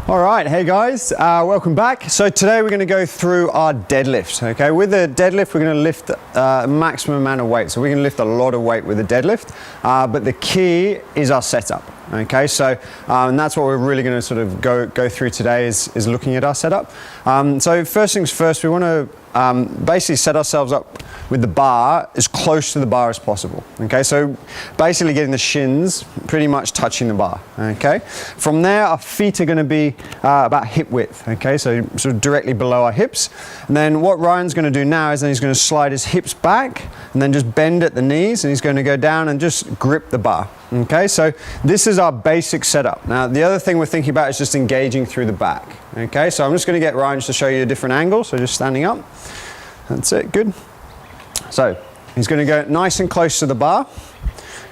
All right, hey guys, welcome back. So today we're going to go through our deadlift. Okay, with the deadlift we're going to lift maximum amount of weight. So we're going to lift a lot of weight with the deadlift, but the key is our setup. Okay, so and that's what we're really going to sort of go through today is looking at our setup. So first things first, we want to basically set ourselves up with the bar as close to the bar as possible. Okay, so basically getting the shins pretty much touching the bar. Okay, from there our feet are going to be about hip width. Okay, so sort of directly below our hips. And then what Ryan's going to do now is then he's going to slide his hips back and then just bend at the knees, and he's going to go down and just grip the bar. Okay, so this is our basic setup. Now the other thing we're thinking about is just engaging through the back. Okay, so I'm just going to get Ryan to show you a different angle. So just standing up. That's it, good. So he's going to go nice and close to the bar.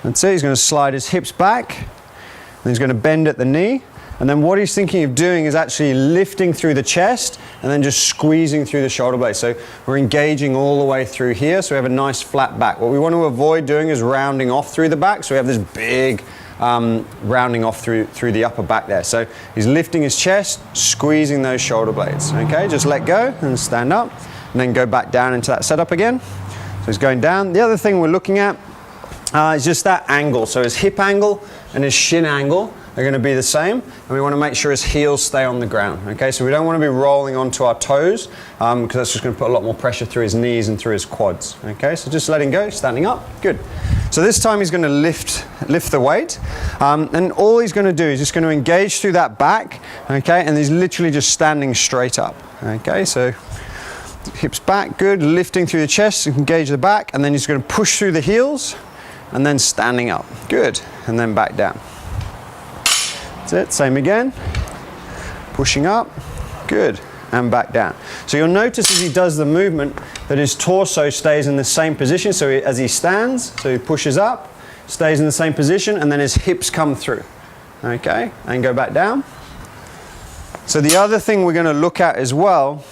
That's it, he's going to slide his hips back. And he's going to bend at the knee. And then what he's thinking of doing is actually lifting through the chest and then just squeezing through the shoulder blades. So we're engaging all the way through here, so we have a nice flat back. What we want to avoid doing is rounding off through the back, so we have this big rounding off through the upper back there. So he's lifting his chest, squeezing those shoulder blades. Okay, just let go and stand up, and then go back down into that setup again. So he's going down. The other thing we're looking at is just that angle. So his hip angle and his shin angle are going to be the same, and we want to make sure his heels stay on the ground. Okay, so we don't want to be rolling onto our toes because that's just going to put a lot more pressure through his knees and through his quads. Okay, so just letting go, standing up, good. So this time he's going to lift the weight, and all he's going to do is just going to engage through that back. Okay, and he's literally just standing straight up. Okay, so hips back, good, lifting through the chest, engage the back, and then he's going to push through the heels, and then standing up, good, and then back down. That's it, same again, pushing up, good, and back down. So you'll notice as he does the movement that his torso stays in the same position, so as he stands, so he pushes up, stays in the same position, and then his hips come through. Okay, and go back down. So the other thing we're going to look at as well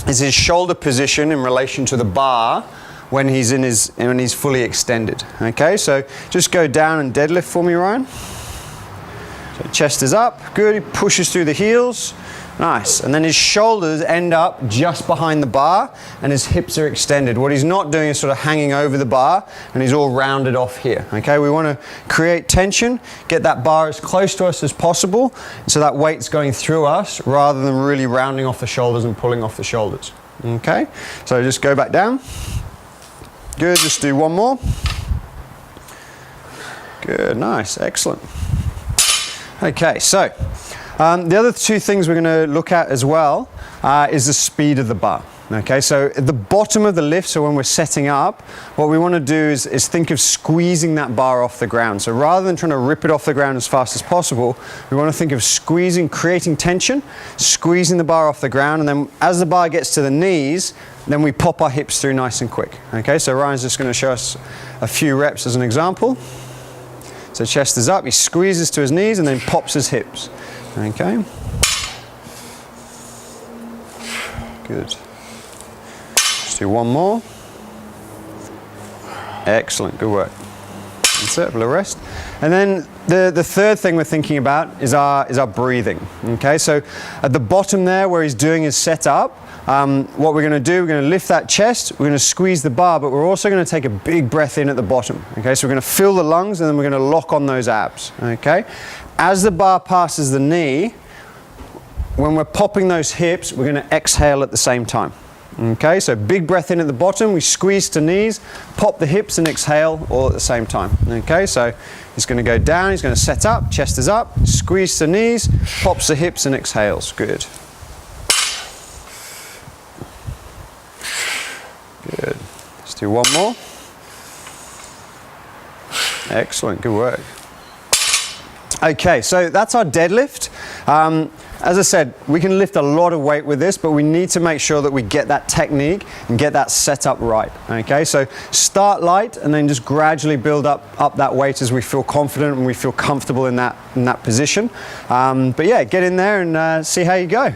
is his shoulder position in relation to the bar when he's fully extended. Okay, so just go down and deadlift for me, Ryan. So chest is up, good, he pushes through the heels, nice. And then his shoulders end up just behind the bar and his hips are extended. What he's not doing is sort of hanging over the bar and he's all rounded off here. Okay, we want to create tension, get that bar as close to us as possible so that weight's going through us rather than really rounding off the shoulders and pulling off the shoulders. Okay, so just go back down. Good, just do one more. Good, nice, excellent. Okay, so the other two things we're going to look at as well is the speed of the bar. Okay, so at the bottom of the lift, so when we're setting up, what we want to do is think of squeezing that bar off the ground. So rather than trying to rip it off the ground as fast as possible, we want to think of squeezing, creating tension, squeezing the bar off the ground, and then as the bar gets to the knees, then we pop our hips through nice and quick. Okay, so Ryan's just going to show us a few reps as an example. So chest is up, he squeezes to his knees and then pops his hips. Okay. Good. Let's do one more. Excellent, good work. That's it, a little rest. And then the third thing we're thinking about is our breathing. Okay, so at the bottom there where he's doing his setup, what we're going to do, we're going to lift that chest, we're going to squeeze the bar, but we're also going to take a big breath in at the bottom. Okay, so we're going to fill the lungs and then we're going to lock on those abs. Okay, as the bar passes the knee, when we're popping those hips, we're going to exhale at the same time. Okay, so big breath in at the bottom, we squeeze to knees, pop the hips and exhale all at the same time. Okay, so he's going to go down, he's going to set up, chest is up, squeeze to knees, pops the hips and exhales. Good. Good. Let's do one more. Excellent, good work. Okay, so that's our deadlift. As I said, we can lift a lot of weight with this, but we need to make sure that we get that technique and get that set up right. Okay, so start light and then just gradually build up that weight as we feel confident and we feel comfortable in that position. But yeah, get in there and see how you go.